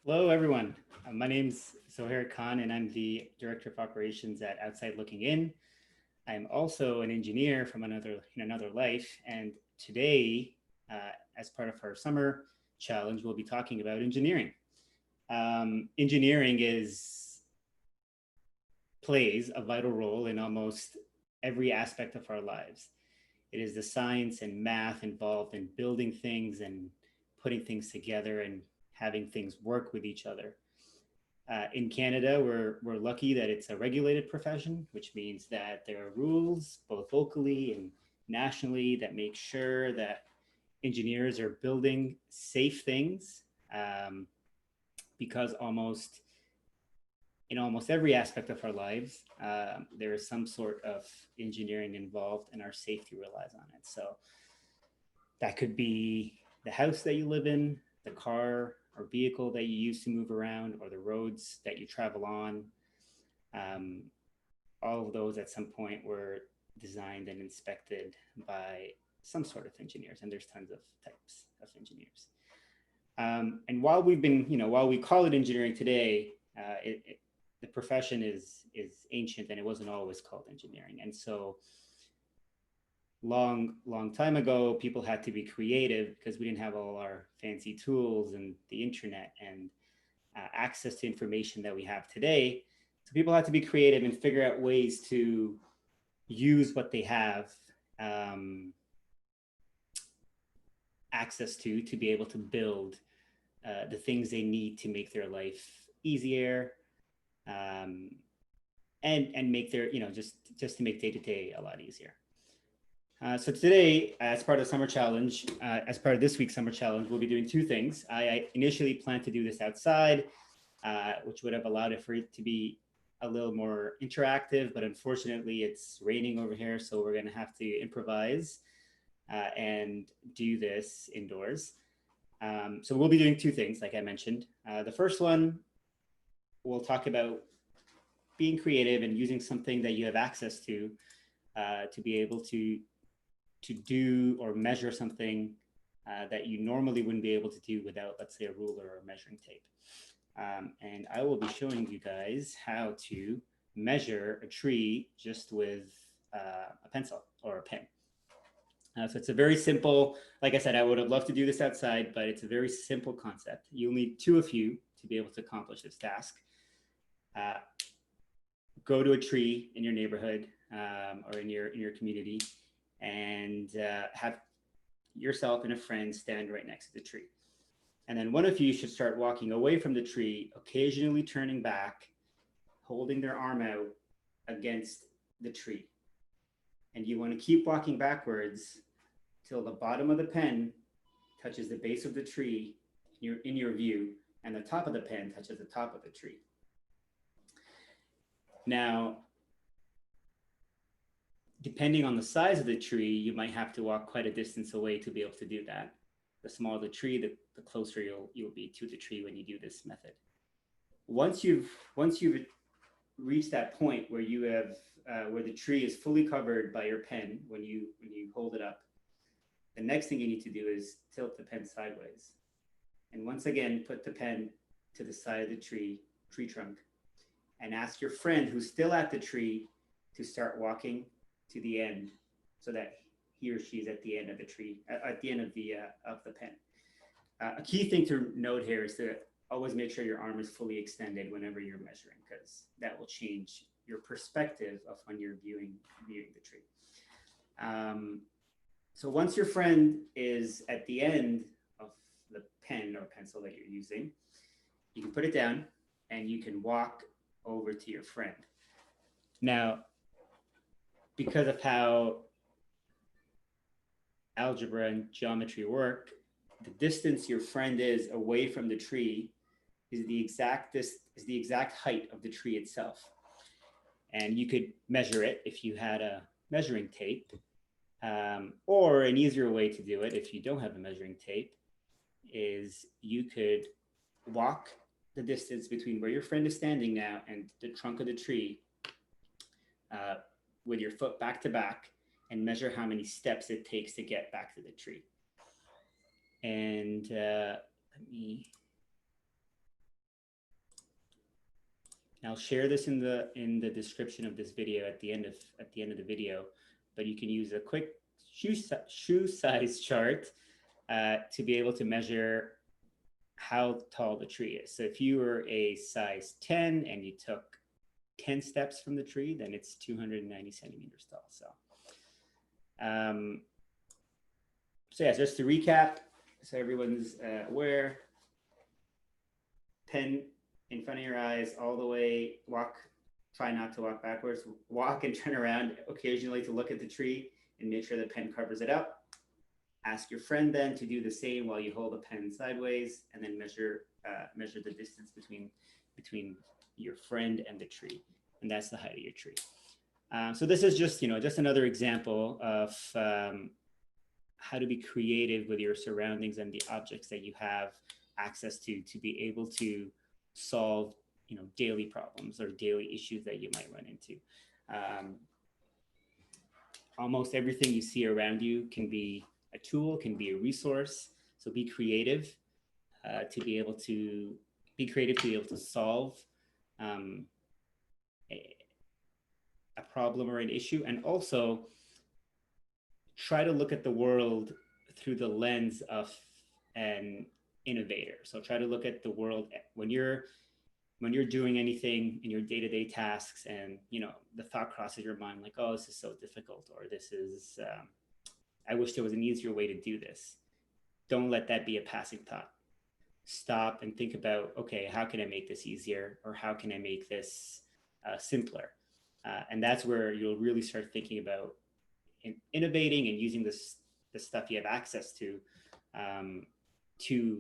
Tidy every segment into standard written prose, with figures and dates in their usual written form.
Hello, everyone. My name's Zohair Khan, and I'm the Director of Operations at Outside Looking In. I'm also an engineer from another life, and today, as part of our summer challenge, we'll be talking about engineering. Engineering is plays a vital role in almost every aspect of our lives. It is the science and math involved in building things and putting things together and having things work with each other. In Canada, we're lucky that it's a regulated profession, which means that there are rules both locally and nationally that make sure that engineers are building safe things, because almost every aspect of our lives, there is some sort of engineering involved, and our safety relies on it. So that could be the house that you live in, the car or vehicle that you use to move around, or the roads that you travel on. Um, all of those at some point were designed and inspected by some sort of engineers, and there's tons of types of engineers. And while we call it engineering today, the profession is ancient, and it wasn't always called engineering. And so long time ago, people had to be creative because we didn't have all our fancy tools and the internet and access to information that we have today. So people had to be creative and figure out ways to use what they have, um, access to be able to build the things they need to make their life easier, um, and make their just to make day to day a lot easier. So today, as part of the summer challenge, as part of this week's summer challenge, we'll be doing two things. I initially planned to do this outside, which would have allowed it for it to be a little more interactive, but unfortunately it's raining over here, so we're going to have to improvise and do this indoors. So we'll be doing two things, like I mentioned. The first one, we'll talk about being creative and using something that you have access to be able to do or measure something that you normally wouldn't be able to do without, let's say, a ruler or a measuring tape. And I will be showing you guys how to measure a tree just with a pencil or a pen. So it's a very simple, like I said, I would have loved to do this outside, but it's a very simple concept. You'll need two of you to be able to accomplish this task. Uh, Go to a tree in your neighborhood, or in your community, and have yourself and a friend stand right next to the tree. And then one of you should start walking away from the tree, occasionally turning back, holding their arm out against the tree. And you want to keep walking backwards till the bottom of the pen touches the base of the tree in your view, and the top of the pen touches the top of the tree. Now, depending on the size of the tree, you might have to walk quite a distance away to be able to do that. The smaller the tree, the closer you'll be to the tree when you do this method. Once you've reached that point where you have where the tree is fully covered by your pen when you hold it up, the next thing you need to do is tilt the pen sideways, and once again put the pen to the side of the tree trunk, and ask your friend who's still at the tree to start walking to the end, so that he or she is at the end of the tree, at the end of the pen. A key thing to note here is to always make sure your arm is fully extended whenever you're measuring, because that will change your perspective of when you're viewing the tree. So once your friend is at the end of the pen or pencil that you're using, you can put it down and you can walk over to your friend. Now, because of how algebra and geometry work, the distance your friend is away from the tree is the exact height of the tree itself. And you could measure it if you had a measuring tape, or an easier way to do it if you don't have a measuring tape is you could walk the distance between where your friend is standing now and the trunk of the tree, uh, with your foot back to back, and measure how many steps it takes to get back to the tree. And let me And I'll share this in the description of this video at the end of the video, but you can use a quick shoe size chart to be able to measure how tall the tree is. So if you were a size 10 and you took 10 steps from the tree, then it's 290 centimeters tall. So yeah, just to recap, so everyone's aware, pen in front of your eyes all the way, try not to walk backwards, walk and turn around occasionally to look at the tree and make sure the pen covers it up. Ask your friend then to do the same while you hold the pen sideways, and then measure the distance between your friend and the tree, and that's the height of your tree. So this is just another example of how to be creative with your surroundings and the objects that you have access to be able to solve daily problems or daily issues that you might run into. Almost everything you see around you can be a tool, can be a resource. So be creative to be able to solve a problem or an issue, and also try to look at the world through the lens of an innovator. So try to look at the world when you're doing anything in your day-to-day tasks, and the thought crosses your mind like, oh, this is so difficult, or this is I wish there was an easier way to do this. Don't let that be a passing thought. Stop and think about, okay, how can I make this easier, or how can I make this simpler? And that's where you'll really start thinking about innovating and using the stuff you have access to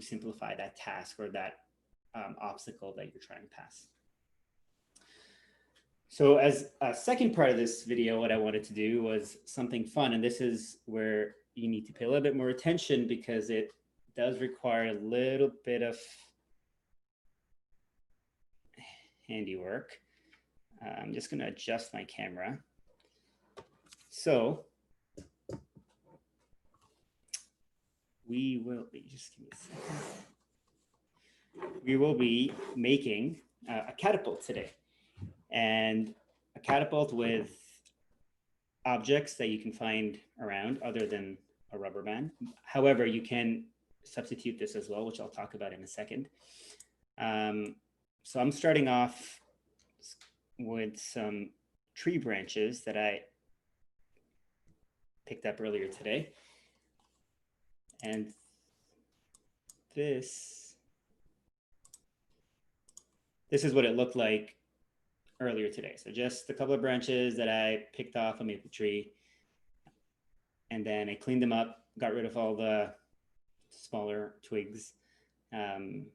simplify that task or that obstacle that you're trying to pass. So as a second part of this video, what I wanted to do was something fun. And this is where you need to pay a little bit more attention, because it does require a little bit of handiwork. I'm just going to adjust my camera. So we will be, just give me a second. We will be making a catapult today. And a catapult with objects that you can find around other than a rubber band. However, you can substitute this as well, which I'll talk about in a second. So I'm starting off with some tree branches that I picked up earlier today. And this is what it looked like earlier today. So just a couple of branches that I picked off a maple tree, and then I cleaned them up, got rid of all the smaller twigs, and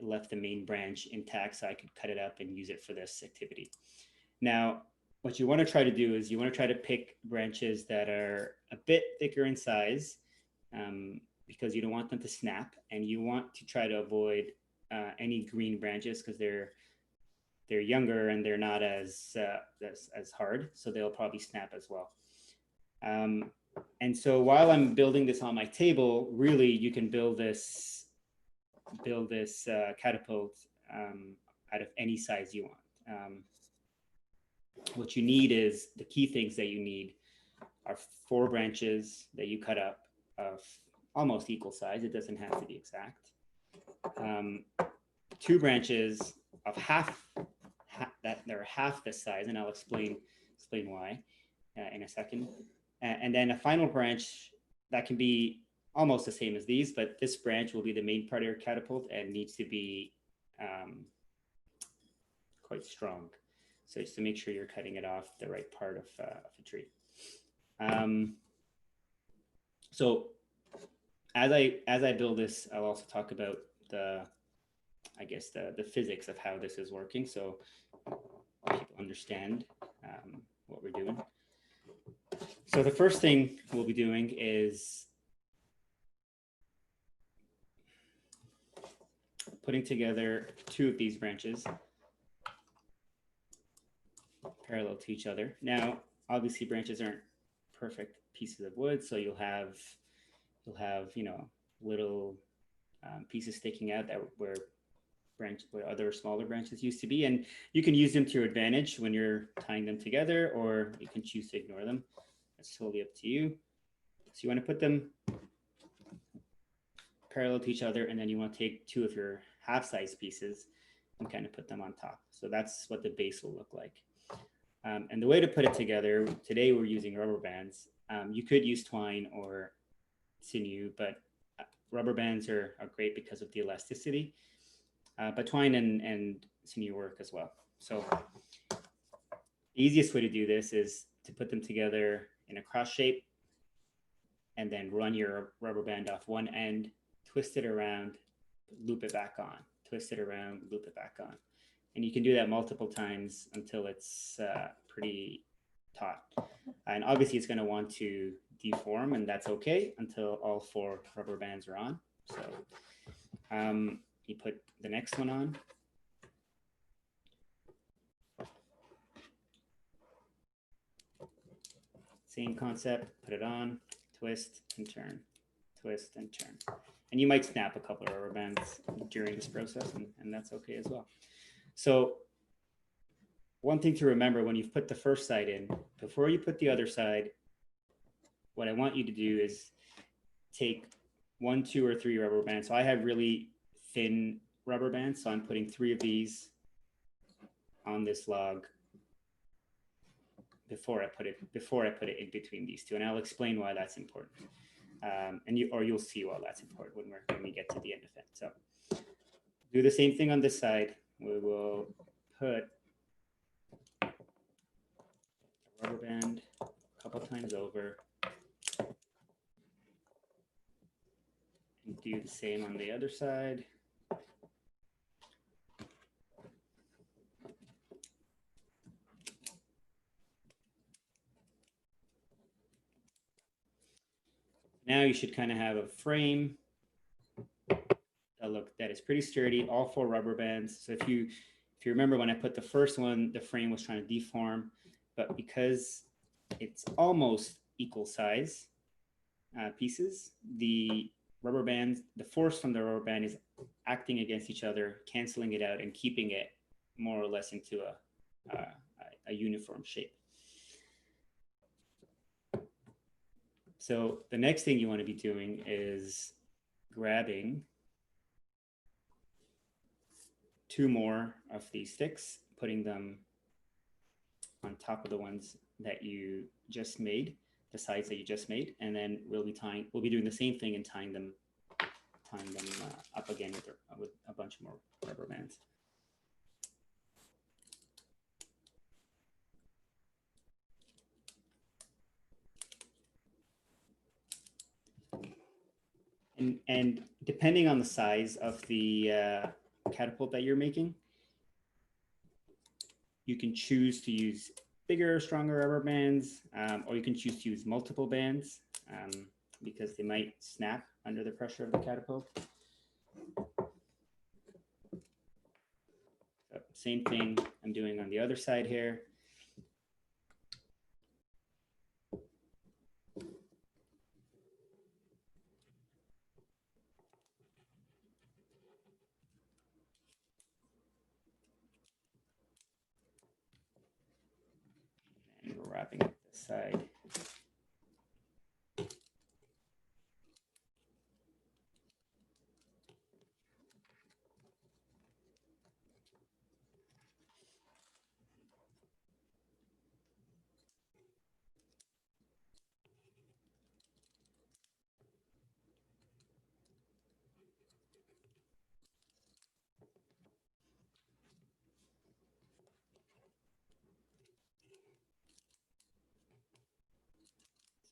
left the main branch intact so I could cut it up and use it for this activity. Now, what you want to try to do is you want to try to pick branches that are a bit thicker in size, because you don't want them to snap, and you want to try to avoid any green branches, because they're younger and they're not as hard, so they'll probably snap as well. And so while I'm building this on my table, really you can build this catapult out of any size you want. What you need is, the key things that you need are 4 branches that you cut up of almost equal size. It doesn't have to be exact. 2 branches of that they're half this size, and I'll explain why in a second. And then a final branch that can be almost the same as these, but this branch will be the main part of your catapult and needs to be quite strong. So just to make sure you're cutting it off the right part of a tree. So as I build this, I'll also talk about the physics of how this is working, so people understand what we're doing. So the first thing we'll be doing is putting together 2 of these branches parallel to each other. Now, obviously branches aren't perfect pieces of wood, so you'll have little pieces sticking out that where branch where other smaller branches used to be, and you can use them to your advantage when you're tying them together, or you can choose to ignore them. That's totally up to you. So you want to put them parallel to each other, and then you want to take two of your half-size pieces and kind of put them on top. So that's what the base will look like. And the way to put it together, today we're using rubber bands. You could use twine or sinew, but rubber bands are great because of the elasticity. But twine and sinew work as well. So the easiest way to do this is to put them together in a cross shape and then run your rubber band off one end, twist it around, loop it back on, twist it around, loop it back on. And you can do that multiple times until it's pretty taut. And obviously it's going to want to deform, and that's okay until all four rubber bands are on. So you put the next one on. Same concept, put it on, twist and turn, twist and turn. And you might snap a couple of rubber bands during this process, and that's okay as well. So one thing to remember when you've put the first side in, before you put the other side, what I want you to do is take 1, 2, or 3 rubber bands. So I have really thin rubber bands, so I'm putting 3 of these on this log before I put it in between these two, and I'll explain why that's important. You'll see why that's important when we get to the end of it. So do the same thing on this side. We will put a rubber band a couple times over and do the same on the other side. Now you should kind of have a frame that is pretty sturdy, all 4 rubber bands. So if you remember when I put the first one, the frame was trying to deform, but because it's almost equal size pieces, the rubber bands, the force from the rubber band is acting against each other, canceling it out and keeping it more or less into a uniform shape. So the next thing you want to be doing is grabbing 2 more of these sticks, putting them on top of the ones that you just made, the sides that you just made, and then we'll be doing the same thing and tying them up again with a bunch more rubber bands. And depending on the size of the catapult that you're making, you can choose to use bigger, stronger rubber bands, or you can choose to use multiple bands because they might snap under the pressure of the catapult. So same thing I'm doing on the other side here. And we're wrapping up this side.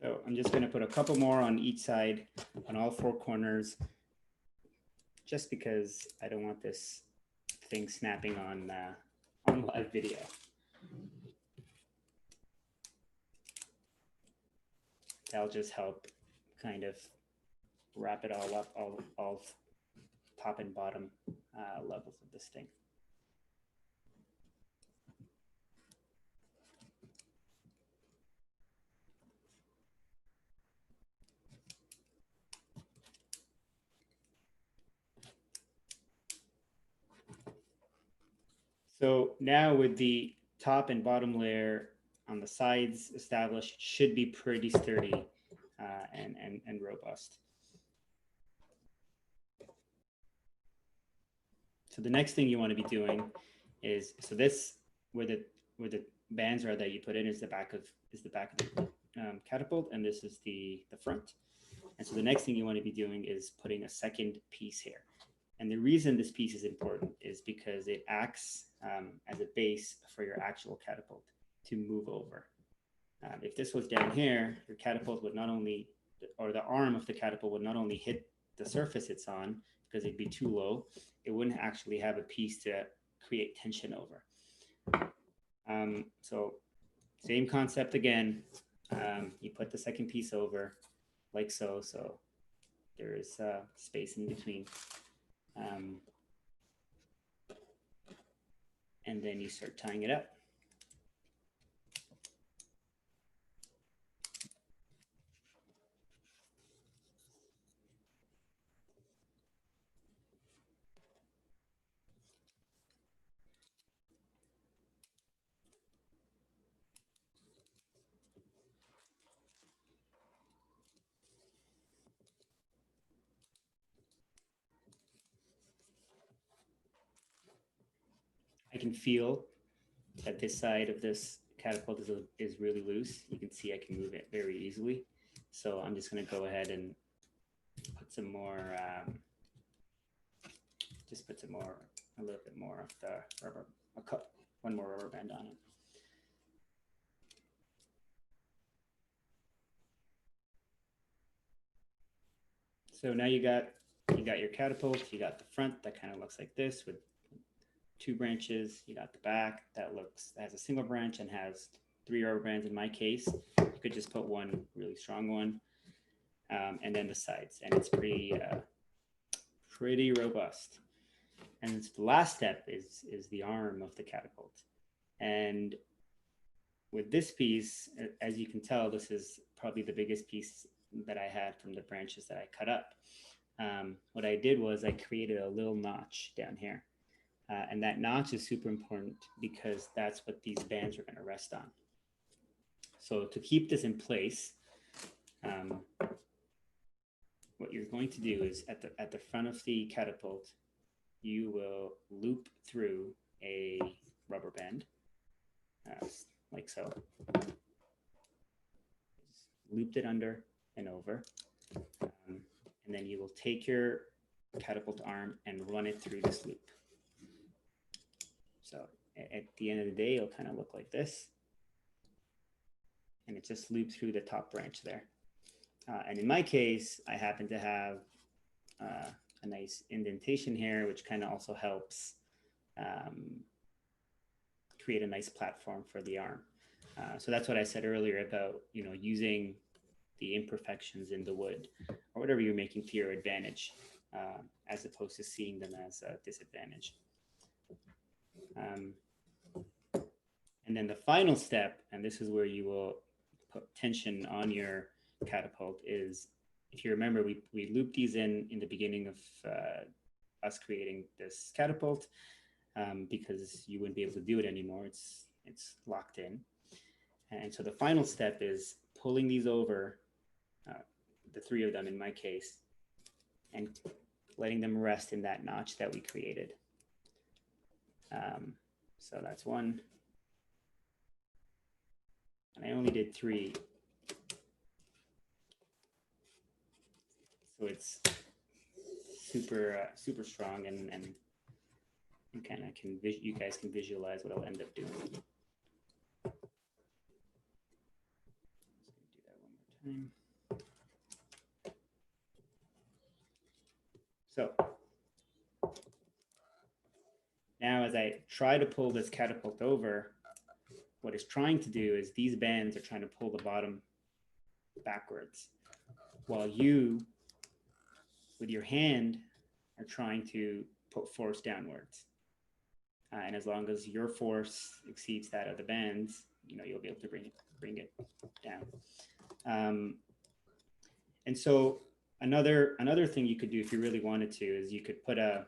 So I'm just going to put a couple more on each side, on all 4 corners, just because I don't want this thing snapping on live video. That'll just help kind of wrap it all up, all top and bottom levels of this thing. So now with the top and bottom layer on the sides established, it should be pretty sturdy and robust. So the next thing you want to be doing is, so this where the bands are that you put in is the back of the catapult, and this is the front. And so the next thing you want to be doing is putting a second piece here. And the reason this piece is important is because it acts as a base for your actual catapult to move over. If this was down here, your catapult would not only, or the arm of the catapult would not only hit the surface it's on because it'd be too low, it wouldn't actually have a piece to create tension over. So same concept again. You put the second piece over like so. So there is space in between. And then you start tying it up. I can feel that this side of this catapult is really loose. You can see I can move it very easily. So I'm just going to go ahead and put some more, a little bit more of the rubber, one more rubber band on it. So now you got your catapult, you got the front that kind of looks like this with two branches. You got the back that has a single branch and has 3 rubber bands in my case. You could just put one really strong one, and then the sides, and it's pretty robust. And the last step is the arm of the catapult. And with this piece, as you can tell, this is probably the biggest piece that I had from the branches that I cut up. What I did was I created a little notch down here. And that notch is super important because that's what these bands are going to rest on. So to keep this in place, what you're going to do is at the front of the catapult, you will loop through a rubber band, like so. Just looped it under and over. And then you will take your catapult arm and run it through this loop. So at the end of the day, it'll kind of look like this. And it just loops through the top branch there. And in my case, I happen to have a nice indentation here, which kind of also helps create a nice platform for the arm. So that's what I said earlier about, using the imperfections in the wood or whatever you're making to your advantage, as opposed to seeing them as a disadvantage. And then the final step, and this is where you will put tension on your catapult, is, if you remember, we looped these in the beginning of us creating this catapult, because you wouldn't be able to do it anymore. It's locked in. And so the final step is pulling these over, the 3 of them in my case, and letting them rest in that notch that we created. So that's one. And I only did 3. So it's super strong, and kind of you guys can visualize what I'll end up doing. Let's do that one more time. So now as I try to pull this catapult over, what it's trying to do is these bands are trying to pull the bottom backwards, while you, with your hand, are trying to put force downwards. And as long as your force exceeds that of the bands, you'll be able to bring it down. And so another thing you could do if you really wanted to is you could put a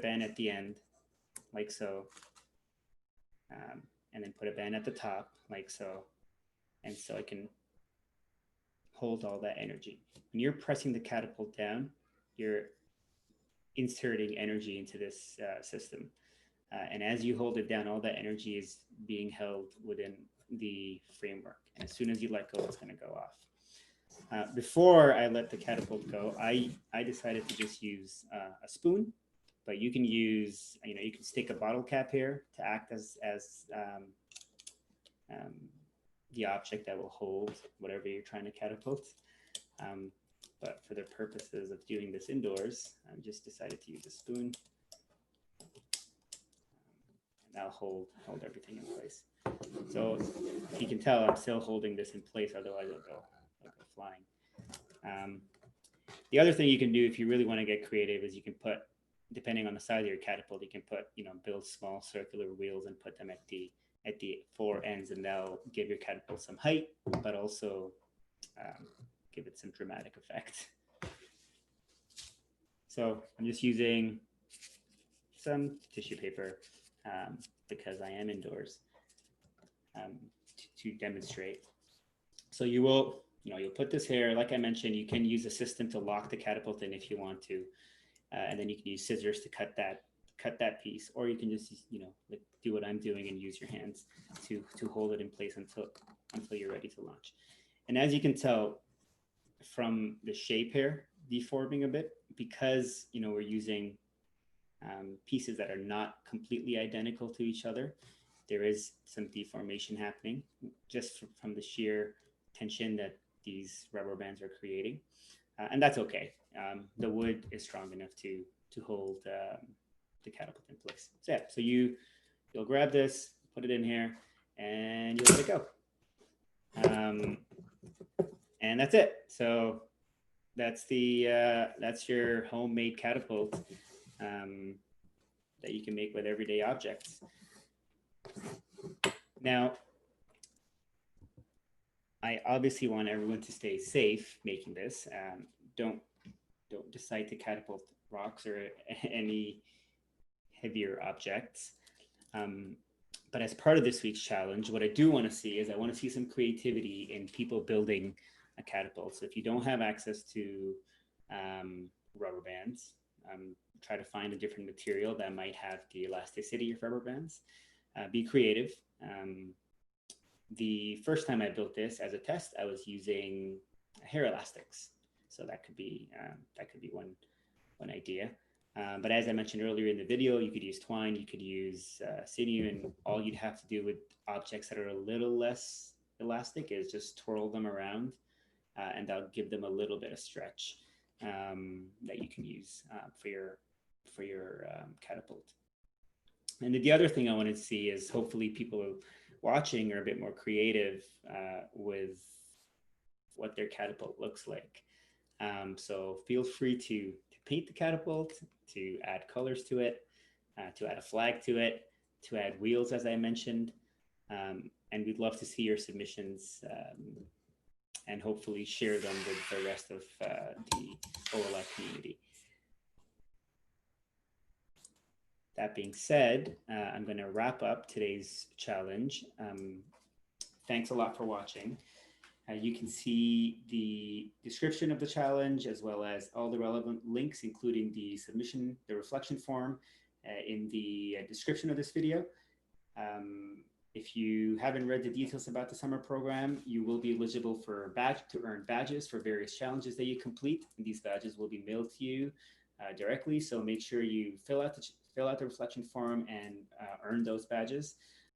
band at the end, like so, and then put a band at the top like so. And so I can hold all that energy. When you're pressing the catapult down, you're inserting energy into this system. And as you hold it down, all that energy is being held within the framework. And as soon as you let go, it's going to go off. Before I let the catapult go, I decided to just use a spoon, but you can use, you can stick a bottle cap here to act as the object that will hold whatever you're trying to catapult. But for the purposes of doing this indoors, I just decided to use a spoon. And that'll hold everything in place. So if you can tell, I'm still holding this in place, otherwise it'll go flying. The other thing you can do if you really want to get creative is you can put, depending on the size of your catapult, you can put, build small circular wheels and put them at the four ends, and that'll give your catapult some height, but also give it some dramatic effect. So I'm just using some tissue paper because I am indoors to demonstrate. So you will, you'll put this here. Like I mentioned, you can use a system to lock the catapult in if you want to, and then you can use scissors to cut that piece, or you can just, like do what I'm doing and use your hands to hold it in place until you're ready to launch. And as you can tell from the shape here deforming a bit, because we're using pieces that are not completely identical to each other, there is some deformation happening just from the sheer tension that these rubber bands are creating, and that's okay. The wood is strong enough to hold the catapult in place. So yeah, so you'll grab this, put it in here, and you'll let it go. And that's it. So that's that's your homemade catapult that you can make with everyday objects. Now, I obviously want everyone to stay safe making this. Don't decide to catapult rocks or any heavier objects. But as part of this week's challenge, what I do want to see is I want to see some creativity in people building a catapult. So if you don't have access to rubber bands, try to find a different material that might have the elasticity of rubber bands. Be creative. The first time I built this as a test, I was using hair elastics. So that could be one idea. But as I mentioned earlier in the video, you could use twine, you could use sinew, and all you'd have to do with objects that are a little less elastic is just twirl them around, and that'll give them a little bit of stretch that you can use for your catapult. And the other thing I wanted to see is hopefully people watching are a bit more creative with what their catapult looks like. So feel free to paint the catapult, to add colors to it, to add a flag to it, to add wheels, as I mentioned. And we'd love to see your submissions and hopefully share them with the rest of the OLI community. That being said, I'm going to wrap up today's challenge. Thanks a lot for watching. You can see the description of the challenge as well as all the relevant links, including the reflection form in the description of this video. If you haven't read the details about the summer program, you will be eligible to earn badges for various challenges that you complete. And these badges will be mailed to you directly. So make sure you fill out the reflection form and earn those badges.